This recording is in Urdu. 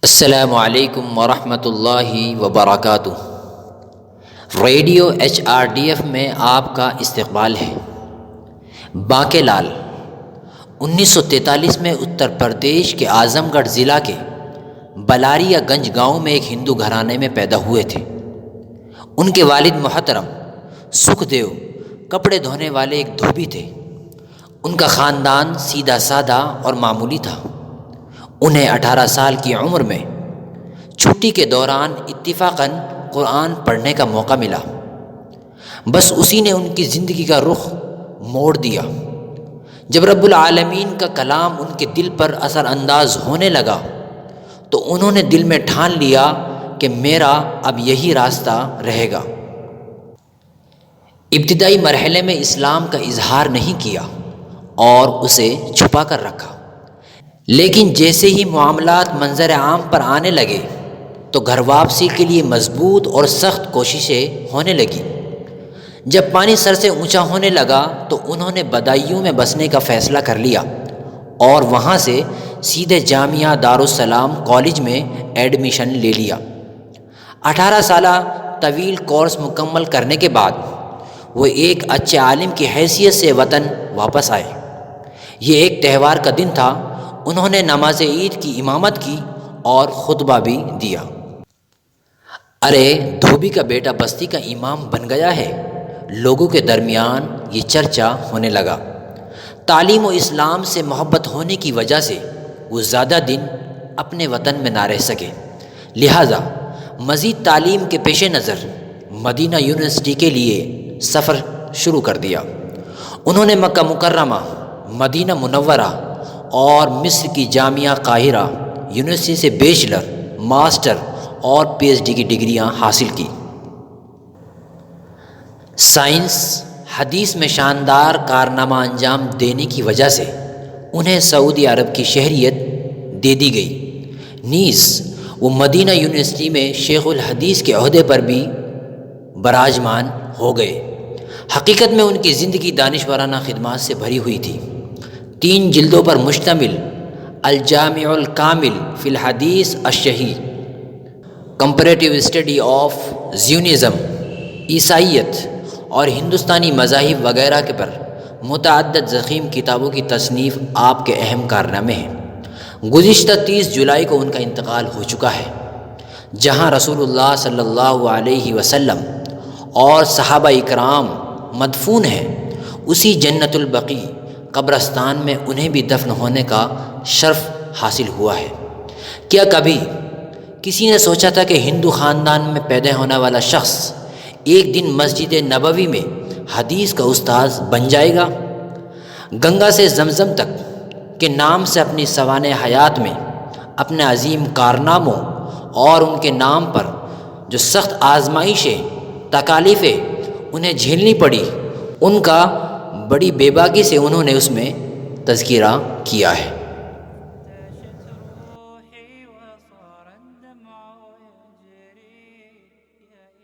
السلام علیکم ورحمۃ اللہ وبرکاتہ۔ ریڈیو HRDF میں آپ کا استقبال ہے۔ بانکے لال 1943 میں اتر پردیش کے اعظم گڑھ ضلع کے بلاریا گنج گاؤں میں ایک ہندو گھرانے میں پیدا ہوئے تھے۔ ان کے والد محترم سکھ دیو کپڑے دھونے والے ایک دھوبی تھے۔ ان کا خاندان سیدھا سادہ اور معمولی تھا۔ انہیں 18 سال کی عمر میں چھٹی کے دوران اتفاقاً قرآن پڑھنے کا موقع ملا۔ بس اسی نے ان کی زندگی کا رخ موڑ دیا۔ جب رب العالمین کا کلام ان کے دل پر اثر انداز ہونے لگا تو انہوں نے دل میں ٹھان لیا کہ میرا اب یہی راستہ رہے گا۔ ابتدائی مرحلے میں اسلام کا اظہار نہیں کیا اور اسے چھپا کر رکھا، لیکن جیسے ہی معاملات منظر عام پر آنے لگے تو گھر واپسی کے لیے مضبوط اور سخت کوششیں ہونے لگی۔ جب پانی سر سے اونچا ہونے لگا تو انہوں نے بدایوں میں بسنے کا فیصلہ کر لیا اور وہاں سے سیدھے جامعہ دارالسلام کالج میں ایڈمیشن لے لیا۔ 18 سالہ طویل کورس مکمل کرنے کے بعد وہ ایک اچھے عالم کی حیثیت سے وطن واپس آئے۔ یہ ایک تہوار کا دن تھا۔ انہوں نے نماز عید کی امامت کی اور خطبہ بھی دیا۔ ارے دھوبی کا بیٹا بستی کا امام بن گیا ہے، لوگوں کے درمیان یہ چرچا ہونے لگا۔ تعلیم و اسلام سے محبت ہونے کی وجہ سے وہ زیادہ دن اپنے وطن میں نہ رہ سکے، لہٰذا مزید تعلیم کے پیش نظر مدینہ یونیورسٹی کے لیے سفر شروع کر دیا۔ انہوں نے مکہ مکرمہ، مدینہ منورہ اور مصر کی جامعہ قاہرہ یونیورسٹی سے بیچلر، ماسٹر اور PhD کی ڈگریاں حاصل کی۔ سائنس، حدیث میں شاندار کارنامہ انجام دینے کی وجہ سے انہیں سعودی عرب کی شہریت دے دی گئی۔ نیز وہ مدینہ یونیورسٹی میں شیخ الحدیث کے عہدے پر بھی براجمان ہو گئے۔ حقیقت میں ان کی زندگی دانشورانہ خدمات سے بھری ہوئی تھی۔ 3 جلدوں پر مشتمل الجامع الکامل فی الحدیث الصحیح، کمپیریٹیو اسٹڈی آف زیونزم، عیسائیت اور ہندوستانی مذاہب وغیرہ کے پر متعدد ضخیم کتابوں کی تصنیف آپ کے اہم کارنامے ہیں۔ گزشتہ 30 جولائی کو ان کا انتقال ہو چکا ہے۔ جہاں رسول اللہ صلی اللہ علیہ وسلم اور صحابہ اکرام مدفون ہیں، اسی جنت البقیع قبرستان میں انہیں بھی دفن ہونے کا شرف حاصل ہوا ہے۔ کیا کبھی کسی نے سوچا تھا کہ ہندو خاندان میں پیدا ہونے والا شخص ایک دن مسجد نبوی میں حدیث کا استاذ بن جائے گا؟ گنگا سے زمزم تک کے نام سے اپنی سوانح حیات میں اپنے عظیم کارناموں اور ان کے نام پر جو سخت آزمائشیں، تکالیفیں انہیں جھیلنی پڑی، ان کا بڑی بے باکی سے انہوں نے اس میں تذکرہ کیا ہے۔